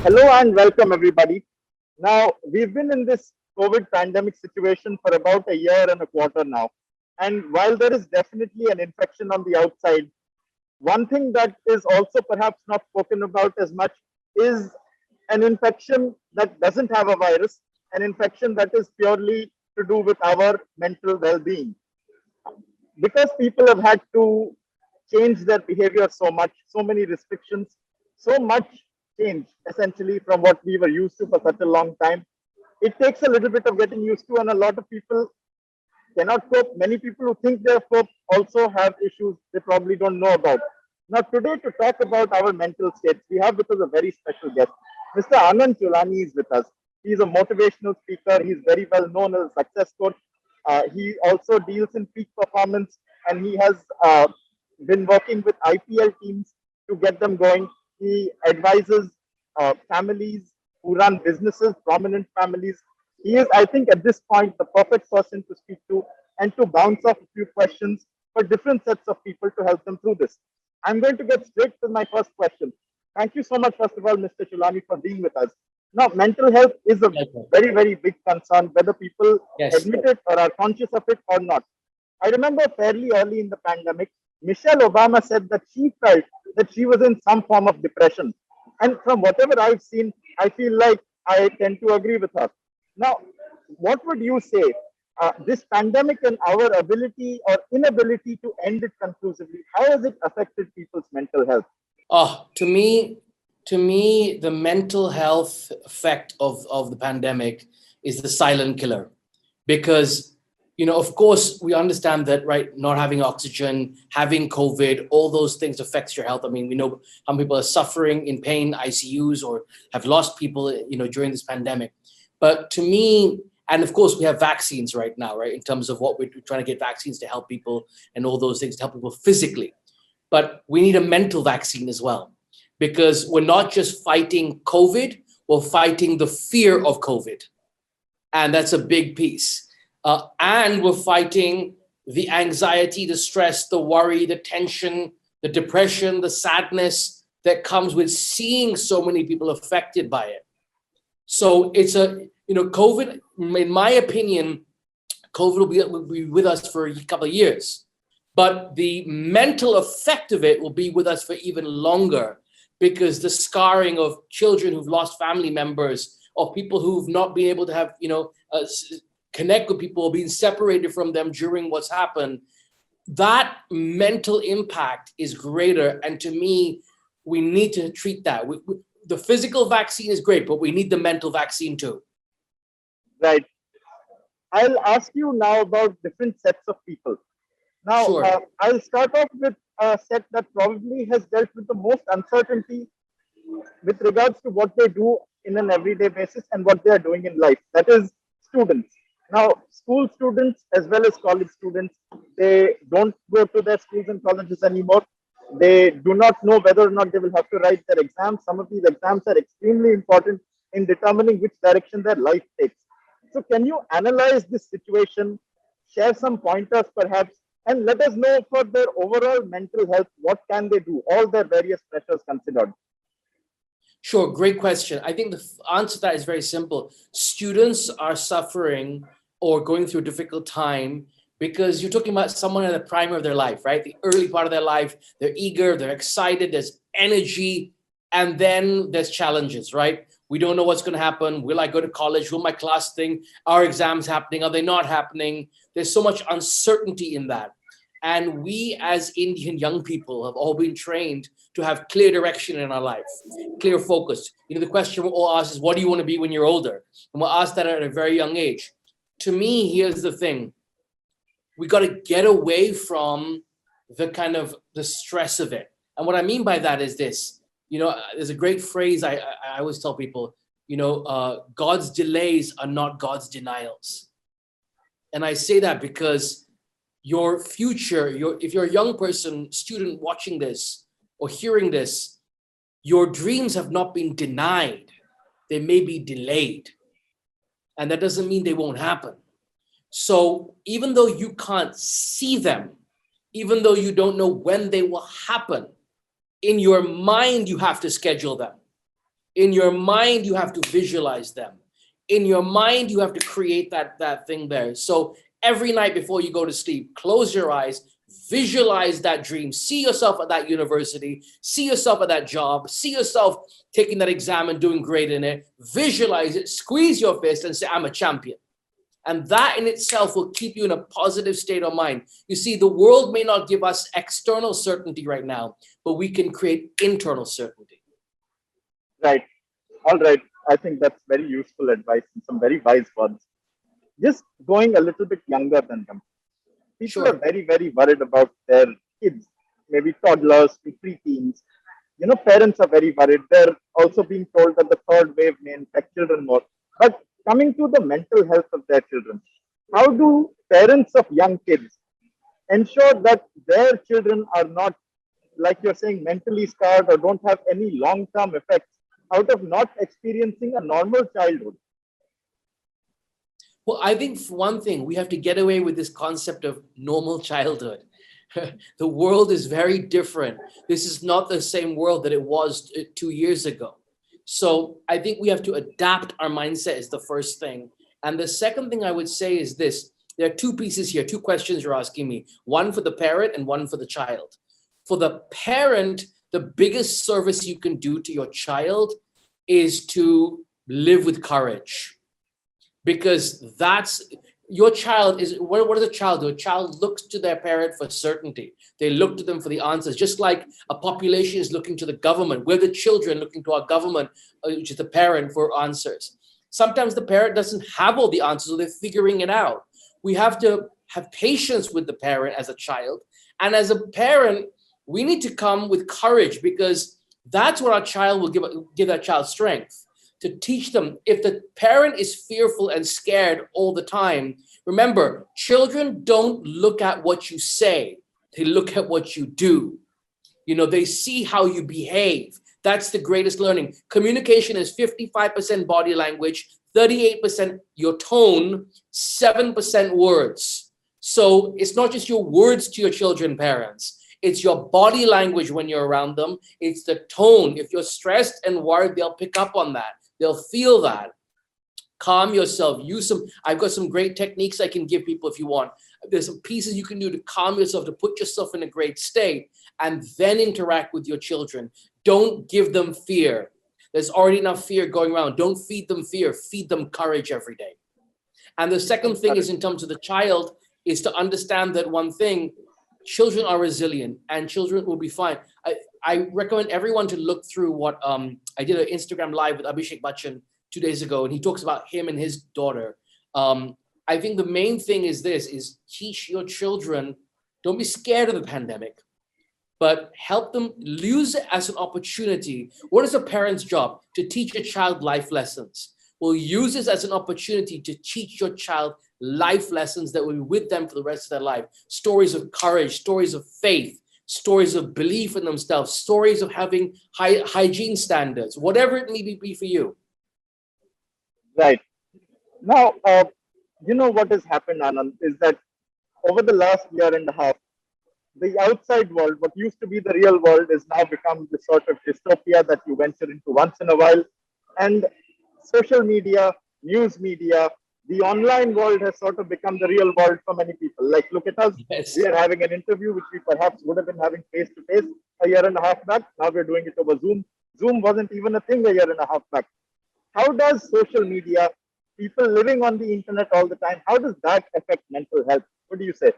Hello and welcome, everybody. Now, we've been in this COVID pandemic situation for about a year and a quarter now. And while there is definitely an infection on the outside, one thing that is also perhaps not spoken about as much is an infection that doesn't have a virus, an infection that is purely to do with our mental well being. Because people have had to change their behavior so much, so many restrictions, so much change essentially from what we were used to for such a long time. It takes a little bit of getting used to, and a lot of people cannot cope. Many people who think they have coped also have issues they probably don't know about. Now, today, to talk about our mental states, we have with us a very special guest. Mr. Anand Chulani is with us. He's a motivational speaker. He's very well known as a success coach. He also deals in peak performance, and he has been working with IPL teams to get them going. He advises families who run businesses, prominent families. He is, I think, at this point, the perfect person to speak to and to bounce off a few questions for different sets of people to help them through this. I'm going to get straight to my first question. Thank you so much, first of all, Mr. Chulani, for being with us. Now, mental health is a very, very big concern, whether people Yes. admit it or are conscious of it or not. I remember fairly early in the pandemic, Michelle Obama said that she felt that she was in some form of depression. And from whatever I've seen, I feel like I tend to agree with her. Now, what would you say? This pandemic and our ability or inability to end it conclusively, how has it affected people's mental health? Oh, to me, the mental health effect of the pandemic is the silent killer. Because, of course, we understand that, right? Not having oxygen, having COVID, all those things affects your health. I mean, we know how many people are suffering in pain, ICUs, or have lost people, during this pandemic. But to me, and of course, we have vaccines right now, right? In terms of what we're trying to get vaccines to help people and all those things to help people physically. But we need a mental vaccine as well, because we're not just fighting COVID, we're fighting the fear of COVID. And that's a big piece. And we're fighting the anxiety, the stress, the worry, the tension, the depression, the sadness that comes with seeing so many people affected by it. So it's COVID, in my opinion, COVID will be with us for a couple of years. But the mental effect of it will be with us for even longer, because the scarring of children who've lost family members, of people who've not been able to have, connect with people, or being separated from them during what's happened, that mental impact is greater. And to me, we need to treat that. The physical vaccine is great, but we need the mental vaccine too. Right. I'll ask you now about different sets of people. Now, Sure. I'll start off with a set that probably has dealt with the most uncertainty with regards to what they do in an everyday basis and what they are doing in life. That is students. Now, school students as well as college students, they don't go to their schools and colleges anymore. They do not know whether or not they will have to write their exams. Some of these exams are extremely important in determining which direction their life takes. So, can you analyze this situation, share some pointers perhaps, and let us know for their overall mental health, what can they do, all their various pressures considered? Sure, great question. I think the answer to that is very simple. Students are suffering or going through a difficult time because you're talking about someone in the prime of their life, right? The early part of their life, they're eager, they're excited, there's energy, and then there's challenges, right? We don't know what's going to happen. Will I go to college? Will my class think? Are exams happening? Are they not happening? There's so much uncertainty in that. And we as Indian young people have all been trained to have clear direction in our life, clear focus. The question we're all asked is, what do you want to be when you're older? And we're asked that at a very young age. To me, here's the thing. We got to get away from the stress of it. And what I mean by that is this. There's a great phrase I always tell people, God's delays are not God's denials. And I say that because your future, if you're a young person, student watching this or hearing this, your dreams have not been denied. They may be delayed. And that doesn't mean they won't happen. So even though you can't see them, even though you don't know when they will happen, in your mind, you have to schedule them. In your mind, you have to visualize them. In your mind, you have to create that thing there. So every night before you go to sleep, close your eyes, visualize that dream, see yourself at that university, see yourself at that job, see yourself taking that exam and doing great in it, visualize it, squeeze your fist and say, I'm a champion. And that in itself will keep you in a positive state of mind. You see, the world may not give us external certainty right now, but we can create internal certainty. Right. All right. I think that's very useful advice and some very wise words. Just going a little bit younger than them. People are Sure. very, very worried about their kids, maybe toddlers to preteens. Parents are very worried. They're also being told that the third wave may infect children more. But coming to the mental health of their children, how do parents of young kids ensure that their children are not, like you're saying, mentally scarred or don't have any long term effects out of not experiencing a normal childhood? Well, I think for one thing, we have to get away with this concept of normal childhood. The world is very different. This is not the same world that it was 2 years ago. So I think we have to adapt our mindset is the first thing. And the second thing I would say is this. There are two pieces here, two questions you're asking me, one for the parent and one for the child. For the parent, the biggest service you can do to your child is to live with courage. Because that's your child is what does a child do? A child looks to their parent for certainty. They look to them for the answers, just like a population is looking to the government. We're the children looking to our government, which is the parent, for answers. Sometimes the parent doesn't have all the answers, so they're figuring it out. We have to have patience with the parent as a child. And as a parent, we need to come with courage, because that's what our child will give that child strength. To teach them, if the parent is fearful and scared all the time, remember, children don't look at what you say, they look at what you do. They see how you behave. That's the greatest learning. Communication is 55% body language, 38% your tone, 7% words. So it's not just your words to your children, parents. It's your body language when you're around them. It's the tone. If you're stressed and worried, they'll pick up on that. They'll feel that. Calm yourself. I've got some great techniques I can give people if you want. There's some pieces you can do to calm yourself, to put yourself in a great state, and then interact with your children. Don't give them fear. There's already enough fear going around. Don't feed them fear. Feed them courage every day. And the second thing is, in terms of the child, is to understand that one thing, children are resilient and children will be fine. I recommend everyone to look through what I did an Instagram live with Abhishek Bachchan 2 days ago, and he talks about him and his daughter. I think the main thing is this, is teach your children, don't be scared of the pandemic, but help them use it as an opportunity. What is a parent's job? To teach a child life lessons. Well, use this as an opportunity to teach your child life lessons that will be with them for the rest of their life. Stories of courage, stories of faith, stories of belief in themselves, stories of having hygiene standards, whatever it may be for you. Right. Now, what has happened, Anand, is that over the last year and a half, the outside world, what used to be the real world, is now become the sort of dystopia that you venture into once in a while. And social media, news media, the online world has sort of become the real world for many people. Like, look at us. Yes. We are having an interview, which we perhaps would have been having face to face a year and a half back. Now we're doing it over Zoom. Zoom wasn't even a thing a year and a half back. How does social media, people living on the internet all the time, how does that affect mental health? What do you say?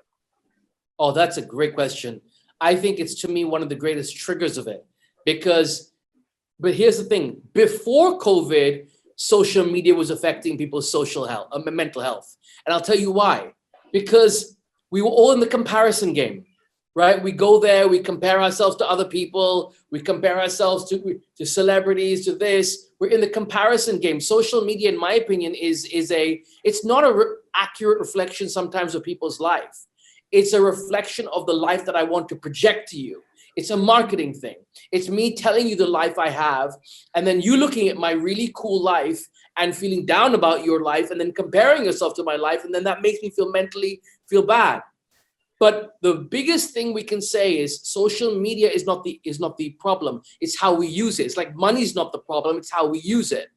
Oh, that's a great question. I think it's, to me, one of the greatest triggers of it. But here's the thing. Before COVID, social media was affecting people's social health, mental health. And I'll tell you why. Because we were all in the comparison game, right? We go there, we compare ourselves to other people, we compare ourselves to celebrities, to this. We're in the comparison game. Social media, in my opinion, it's not a accurate reflection sometimes of people's life. It's a reflection of the life that I want to project to you. It's a marketing thing. It's me telling you the life I have, and then you looking at my really cool life and feeling down about your life, and then comparing yourself to my life, and then that makes me feel bad. But the biggest thing we can say is social media is not the problem. It's how we use it. It's like money's not the problem. It's how we use it.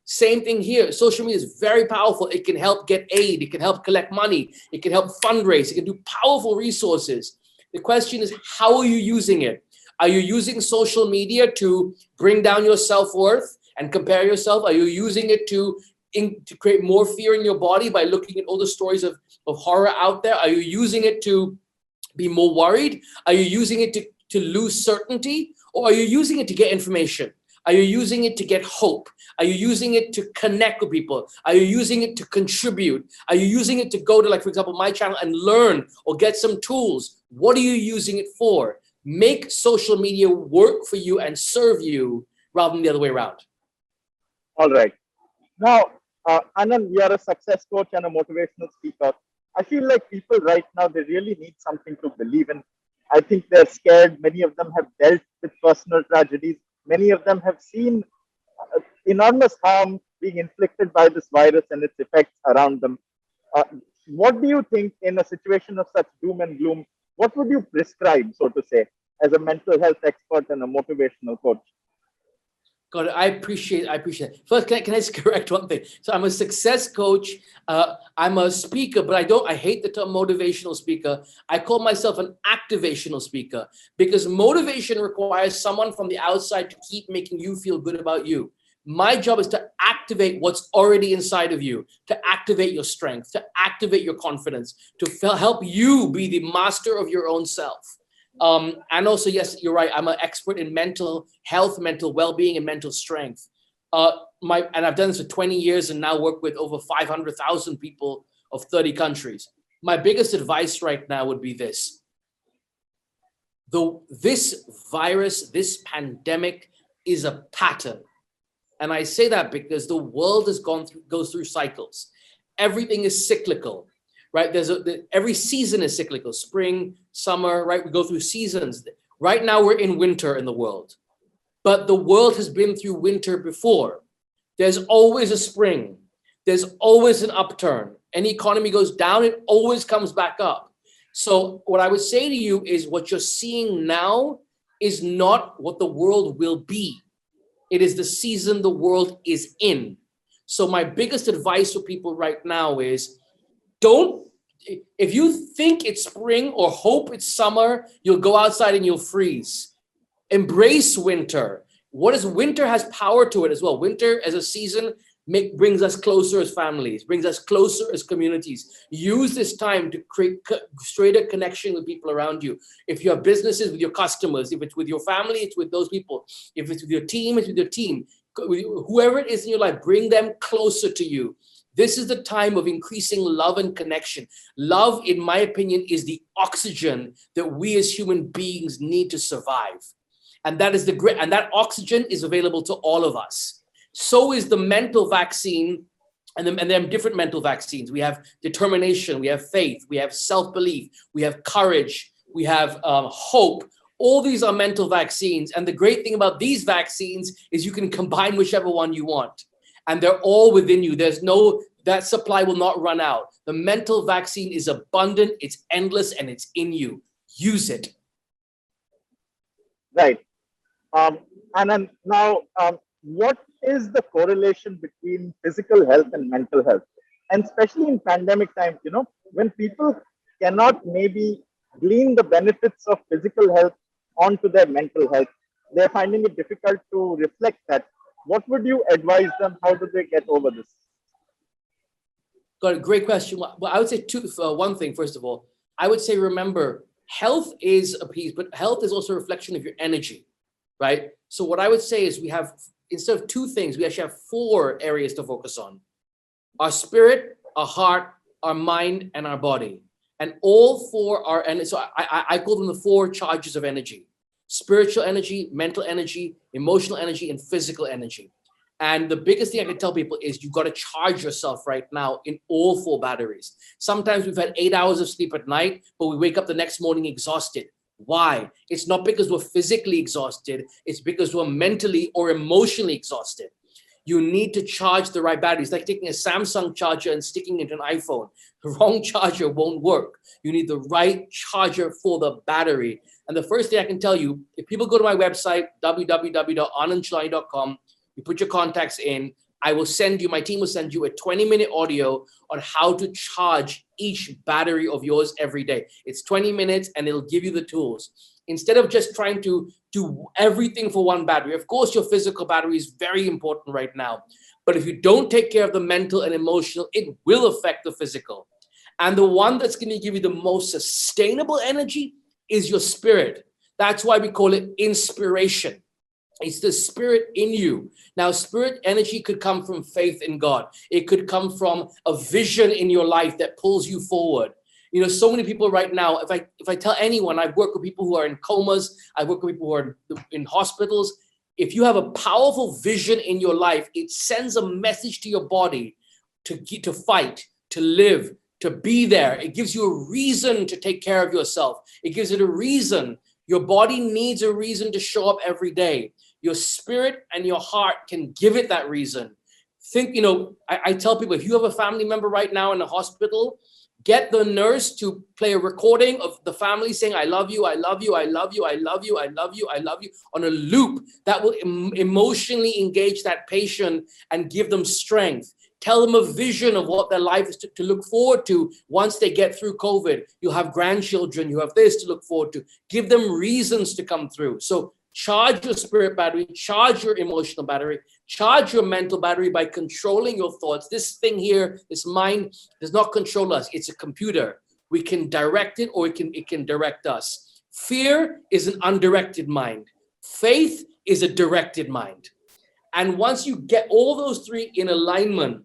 Same thing here. Social media is very powerful. It can help get aid. It can help collect money. It can help fundraise. It can do powerful resources. The question is, how are you using it? Are you using social media to bring down your self-worth and compare yourself? Are you using it to create more fear in your body by looking at all the stories of horror out there? Are you using it to be more worried? Are you using it to lose certainty? Or are you using it to get information? Are you using it to get hope? Are you using it to connect with people? Are you using it to contribute? Are you using it to go to, like, for example, my channel and learn or get some tools? What are you using it for? Make social media work for you and serve you rather than the other way around. All right. Now, Anand, you are a success coach and a motivational speaker. I feel like people right now, they really need something to believe in. I think they're scared. Many of them have dealt with personal tragedies. Many of them have seen enormous harm being inflicted by this virus and its effects around them. Uh, what do you think in a situation of such doom and gloom? What would you prescribe, so to say, as a mental health expert and a motivational coach? God, I appreciate it. First, can I just correct one thing? So I'm a success coach. I'm a speaker, but I hate the term motivational speaker. I call myself an activational speaker because motivation requires someone from the outside to keep making you feel good about you. My job is to activate what's already inside of you, to activate your strength, to activate your confidence, to help you be the master of your own self. And also, yes, you're right. I'm an expert in mental health, mental well-being, and mental strength. And I've done this for 20 years and now work with over 500,000 people of 30 countries. My biggest advice right now would be this. This virus, this pandemic is a pattern. And I say that because the world goes through cycles. Everything is cyclical. Right? Every season is cyclical, spring, summer, right? We go through seasons. Right now we're in winter in the world, but the world has been through winter before. There's always a spring. There's always an upturn. Any economy goes down, it always comes back up. So what I would say to you is what you're seeing now is not what the world will be. It is the season the world is in. So my biggest advice for people right now is, if you think it's spring or hope it's summer, you'll go outside and you'll freeze. Embrace winter. Winter has power to it as well. Winter as a season brings us closer as families, brings us closer as communities. Use this time to create straighter connection with people around you. If you have businesses, with your customers. If it's with your family, it's with those people. If it's with your team, it's with your team. Whoever it is in your life, bring them closer to you. This is the time of increasing love and connection. Love, in my opinion, is the oxygen that we as human beings need to survive. And that oxygen is available to all of us. So is the mental vaccine, and there are different mental vaccines. We have determination, we have faith, we have self-belief, we have courage, we have hope. All these are mental vaccines. And the great thing about these vaccines is you can combine whichever one you want. And they're all within you. That supply will not run out. The mental vaccine is abundant, it's endless, and it's in you. Use it. Right. And then now, what is the correlation between physical health and mental health? And especially in pandemic times, when people cannot maybe glean the benefits of physical health onto their mental health, they're finding it difficult to reflect that. What would you advise them? How do they get over this? Got a great question. Well, I would say one thing, first of all, I would say, remember, health is a piece, but health is also a reflection of your energy, right? So what I would say is we have, instead of two things, we actually have 4 areas to focus on. Our spirit, our heart, our mind, and our body. And all 4 are, and so I call them the 4 charges of energy: spiritual energy, mental energy, emotional energy, and physical energy. And the biggest thing I can tell people is you've got to charge yourself right now in all 4 batteries. Sometimes we've had 8 hours of sleep at night, but we wake up the next morning exhausted. Why? It's not because we're physically exhausted. It's because we're mentally or emotionally exhausted. You need to charge the right battery. It's like taking a Samsung charger and sticking it in an iPhone. The wrong charger won't work. You need the right charger for the battery. And the first thing I can tell you, if people go to my website, www.anandchalani.com, you put your contacts in, my team will send you a 20-minute audio on how to charge each battery of yours every day. It's 20 minutes and it'll give you the tools. Instead of just trying to do everything for one battery. Of course, your physical battery is very important right now. But if you don't take care of the mental and emotional, it will affect the physical. And the one that's going to give you the most sustainable energy is your spirit. That's why we call it inspiration. It's the spirit in you. Now, spirit energy could come from faith in God. It could come from a vision in your life that pulls you forward. You know, so many people right now, if I tell anyone, I've worked with people who are in comas, I've worked with people who are in hospitals. If you have a powerful vision in your life, it sends a message to your body to fight, to live, to be there. It gives you a reason to take care of yourself. It gives it a reason. Your body needs a reason to show up every day. Your spirit and your heart can give it that reason. Think, you know, I tell people, if you have a family member right now in a hospital, get the nurse to play a recording of the family saying, I love you, I love you, I love you, I love you, I love you, I love you, on a loop that will emotionally engage that patient and give them strength. Tell them a vision of what their life is to look forward to once they get through COVID. You'll have grandchildren, you have this to look forward to. Give them reasons to come through. So charge your spirit battery, charge your emotional battery, charge your mental battery by controlling your thoughts. This thing here, this mind, does not control us. It's a computer. We can direct it or it can direct us. Fear is an undirected mind. Faith is a directed mind. And once you get all those three in alignment,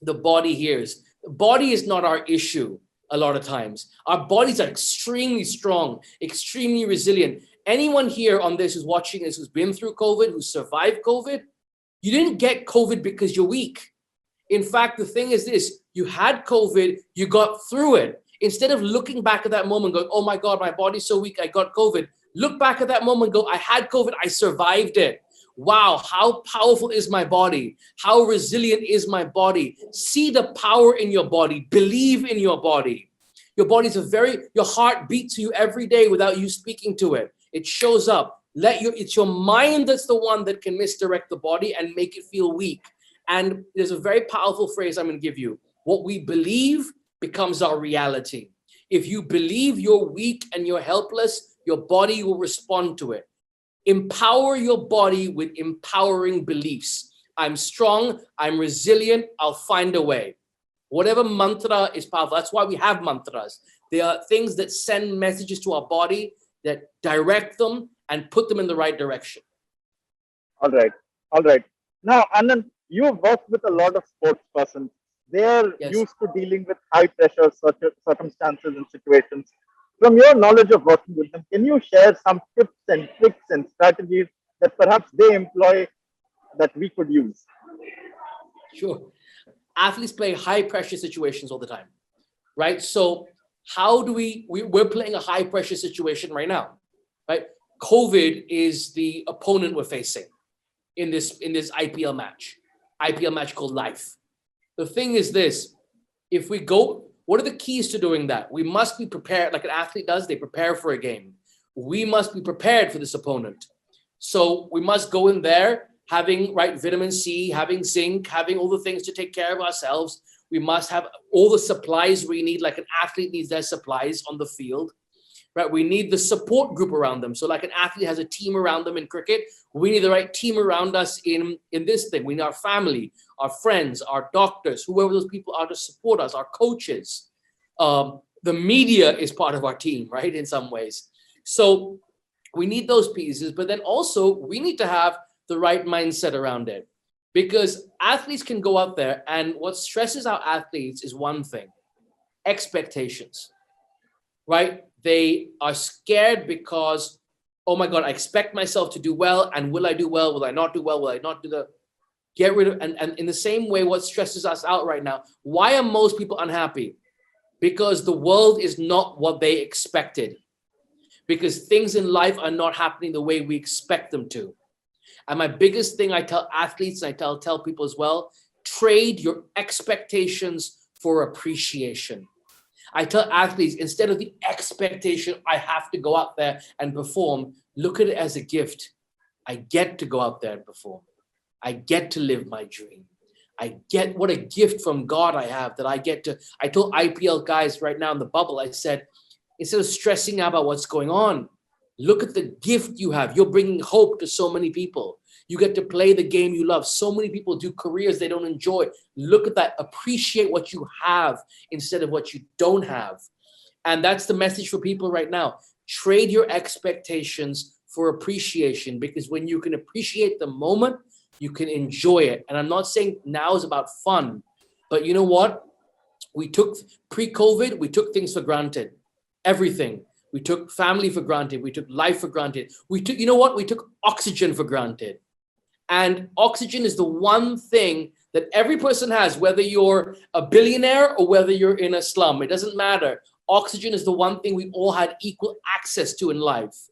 the body hears. The body is not our issue a lot of times. Our bodies are extremely strong, extremely resilient. Anyone here on this who's watching this, who's been through COVID, who survived COVID, you didn't get COVID because you're weak. In fact, the thing is this, you had COVID, you got through it. Instead of looking back at that moment going, oh my God, my body's so weak, I got COVID. Look back at that moment and go, I had COVID, I survived it. Wow, how powerful is my body? How resilient is my body? See the power in your body. Believe in your body. Your body's your heart beats you every day without you speaking to it. It shows up. It's your mind that's the one that can misdirect the body and make it feel weak. And there's a very powerful phrase I'm going to give you. What we believe becomes our reality. If you believe you're weak and you're helpless, your body will respond to it. Empower your body with empowering beliefs. I'm strong, I'm resilient, I'll find a way. Whatever mantra is powerful. That's why we have mantras. They are things that send messages to our body, that direct them and put them in the right direction. All right. All right. Now, Anand, you've worked with a lot of sports persons. They are used to dealing with high pressure circumstances and situations. From your knowledge of working with them, can you share some tips and tricks and strategies that perhaps they employ that we could use? Sure. Athletes play high pressure situations all the time, right? So how do we're playing a high pressure situation right now, right? COVID is the opponent we're facing in this IPL match called life. The thing is this, if we go, what are the keys to doing that? We must be prepared, like an athlete does, they prepare for a game. We must be prepared for this opponent. So we must go in there having vitamin C, having zinc, having all the things to take care of ourselves. We must have all the supplies we need, like an athlete needs their supplies on the field, right? We need the support group around them. So like an athlete has a team around them in cricket, we need the right team around us in this thing. We need our family, our friends, our doctors, whoever those people are to support us, our coaches. The media is part of our team, right? In some ways. So we need those pieces, but then also we need to have the right mindset around it, because athletes can go out there, and what stresses out athletes is one thing: expectations, right? They are scared because, oh my God, I expect myself to do well, and will I do well? Will I not do well? Will I not do the get rid of? And in the same way, what stresses us out right now? Why are most people unhappy? Because the world is not what they expected. Because things in life are not happening the way we expect them to. And my biggest thing I tell athletes, and I tell people as well, trade your expectations for appreciation. I tell athletes, instead of the expectation, I have to go out there and perform, look at it as a gift. I get to go out there and perform. I get to live my dream. I get what a gift from God I have that I get to. I told IPL guys right now in the bubble, I said, instead of stressing out about what's going on, look at the gift you have. You're bringing hope to so many people. You get to play the game you love. So many people do careers they don't enjoy. Look at that. Appreciate what you have instead of what you don't have. And that's the message for people right now. Trade your expectations for appreciation, because when you can appreciate the moment, you can enjoy it. And I'm not saying now is about fun, but you know what? We took pre-COVID, we took things for granted. Everything. We took family for granted. We took life for granted. We took, you know what? We took oxygen for granted. And oxygen is the one thing that every person has, whether you're a billionaire or whether you're in a slum. It doesn't matter. Oxygen is the one thing we all had equal access to in life.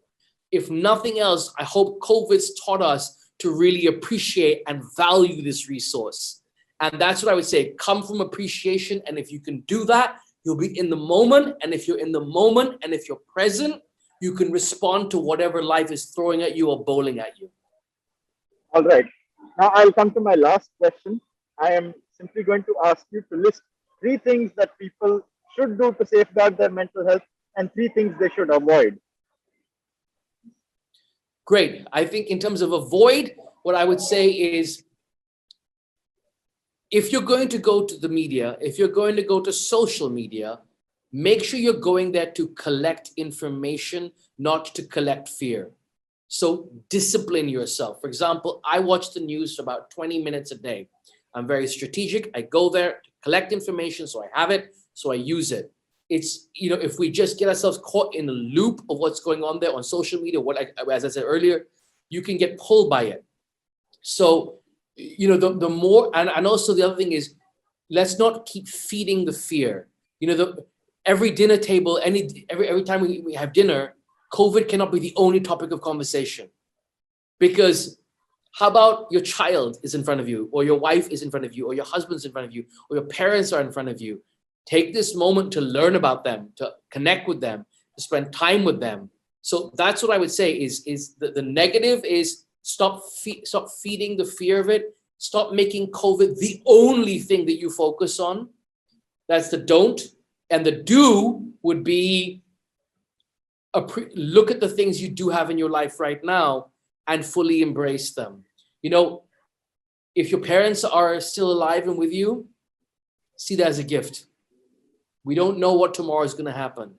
If nothing else, I hope COVID's taught us to really appreciate and value this resource. And that's what I would say. Come from appreciation. And if you can do that, you'll be in the moment. And if you're in the moment and if you're present, you can respond to whatever life is throwing at you or bowling at you. All right. Now I'll come to my last question. I am simply going to ask you to list 3 things that people should do to safeguard their mental health and 3 things they should avoid. Great. I think in terms of avoid, what I would say is, if you're going to go to the media, if you're going to go to social media, make sure you're going there to collect information, not to collect fear. So discipline yourself. For example, I watch the news for about 20 minutes a day. I'm very strategic. I go there to collect information, so I have it, so I use it. It's, you know, if we just get ourselves caught in a loop of what's going on there on social media, as I said earlier, you can get pulled by it. So, you know, the more, and also the other thing is, let's not keep feeding the fear. You know, every dinner table, every time we have dinner, COVID cannot be the only topic of conversation. Because how about your child is in front of you, or your wife is in front of you, or your husband's in front of you, or your parents are in front of you? Take this moment to learn about them, to connect with them, to spend time with them. So that's what I would say is the negative is stop feeding the fear of it. Stop making COVID the only thing that you focus on. That's the don't. And the do would be look at the things you do have in your life right now and fully embrace them. You know, if your parents are still alive and with you, see that as a gift. We don't know what tomorrow is going to happen.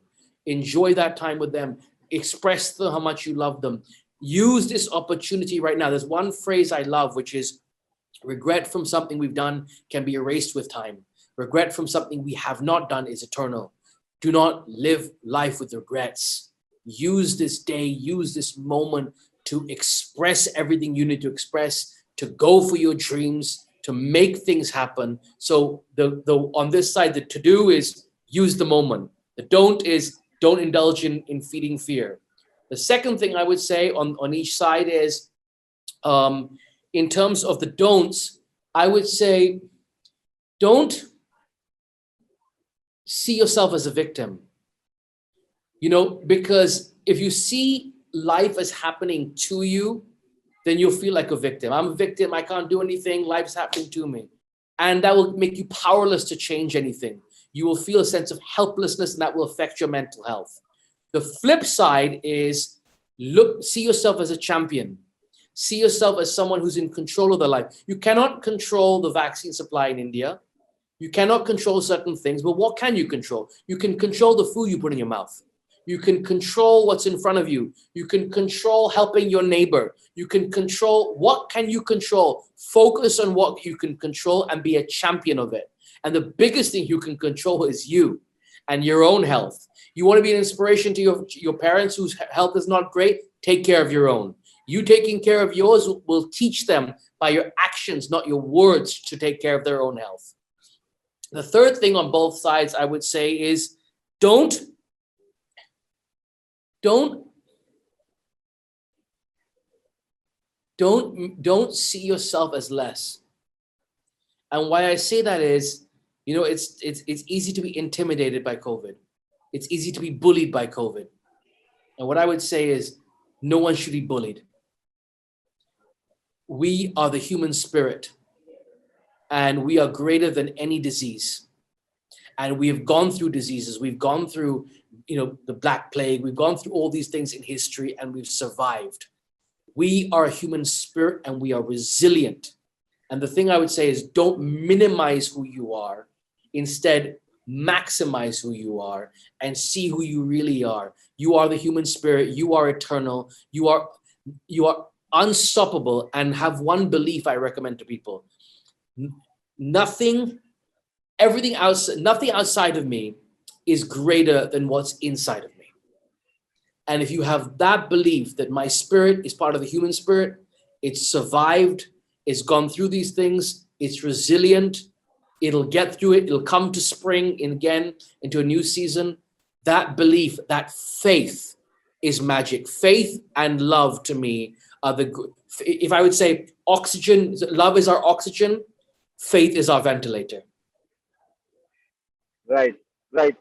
Enjoy that time with them. Express to them how much you love them. Use this opportunity right now. There's one phrase I love, which is, regret from something we've done can be erased with time. Regret from something we have not done is eternal. Do not live life with regrets. Use this day, use this moment to express everything you need to express, to go for your dreams, to make things happen. So the on this side, the to-do is use the moment. The don't is don't indulge in feeding fear. The second thing I would say on each side is, in terms of the don'ts, I would say, don't see yourself as a victim. You know, because if you see life as happening to you, then you'll feel like a victim. I'm a victim. I can't do anything. Life's happening to me. And that will make you powerless to change anything. You will feel a sense of helplessness, and that will affect your mental health. The flip side is see yourself as a champion. See yourself as someone who's in control of their life. You cannot control the vaccine supply in India. You cannot control certain things, but what can you control? You can control the food you put in your mouth. You can control what's in front of you. You can control helping your neighbor. You can control, what can you control? Focus on what you can control and be a champion of it. And the biggest thing you can control is you and your own health. You want to be an inspiration to your parents whose health is not great? Take care of your own. You taking care of yours will teach them by your actions, not your words, to take care of their own health. The third thing on both sides, I would say, is don't don't see yourself as less. And why I say that is, it's easy to be intimidated by COVID. It's easy to be bullied by COVID. And what I would say is, no one should be bullied. We are the human spirit, and we are greater than any disease. And we have gone through diseases. We've gone through, the Black Plague. We've gone through all these things in history, and we've survived. We are a human spirit, and we are resilient. And the thing I would say is, don't minimize who you are. Instead, maximize who you are and see who you really are. You are the human spirit. You are eternal. You are unstoppable. And have one belief I recommend to people: nothing outside of me is greater than what's inside of me. And if you have that belief that my spirit is part of the human spirit, it's survived, it's gone through these things, it's resilient, it'll get through it, it'll come to spring again into a new season. That belief, that faith is magic. Faith and love to me are if I would say oxygen, love is our oxygen, faith is our ventilator. Right, right.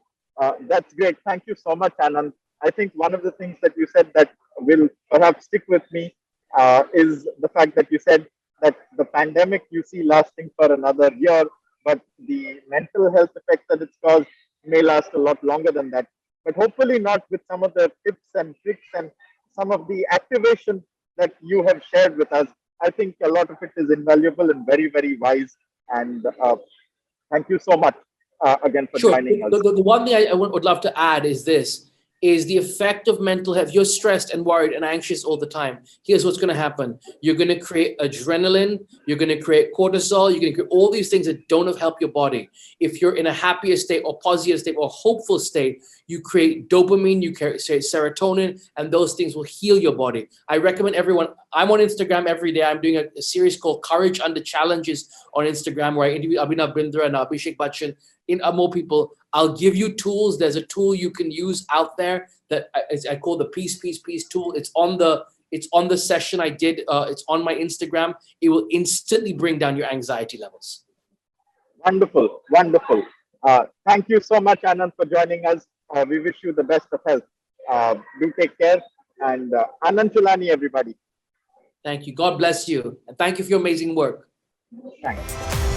That's great. Thank you so much, Anand. I think one of the things that you said that will perhaps stick with me is the fact that you said that the pandemic you see lasting for another year, but the mental health effects that it's caused may last a lot longer than that. But hopefully not with some of the tips and tricks and some of the activation that you have shared with us. I think a lot of it is invaluable and very, very wise. And thank you so much again for Sure. joining us. The one thing I would love to add is this, is the effect of mental health. You're stressed and worried and anxious all the time. Here's what's going to happen. You're going to create adrenaline. You're going to create cortisol. You're going to create all these things that don't help your body. If you're in a happier state or positive state or hopeful state, you create dopamine, you create serotonin, and those things will heal your body. I recommend everyone. I'm on Instagram every day. I'm doing a series called Courage Under Challenges on Instagram, where I interview Abhinav Bindra and Abhishek Bachchan, more people. I'll give you tools. There's a tool you can use out there that I call the peace tool. It's on the session I did. It's on my Instagram. It will instantly bring down your anxiety levels. Wonderful, wonderful. Thank you so much, Anand, for joining us. We wish you the best of health. Do take care. And Anand Chulani, everybody. Thank you. God bless you. And thank you for your amazing work. Thanks.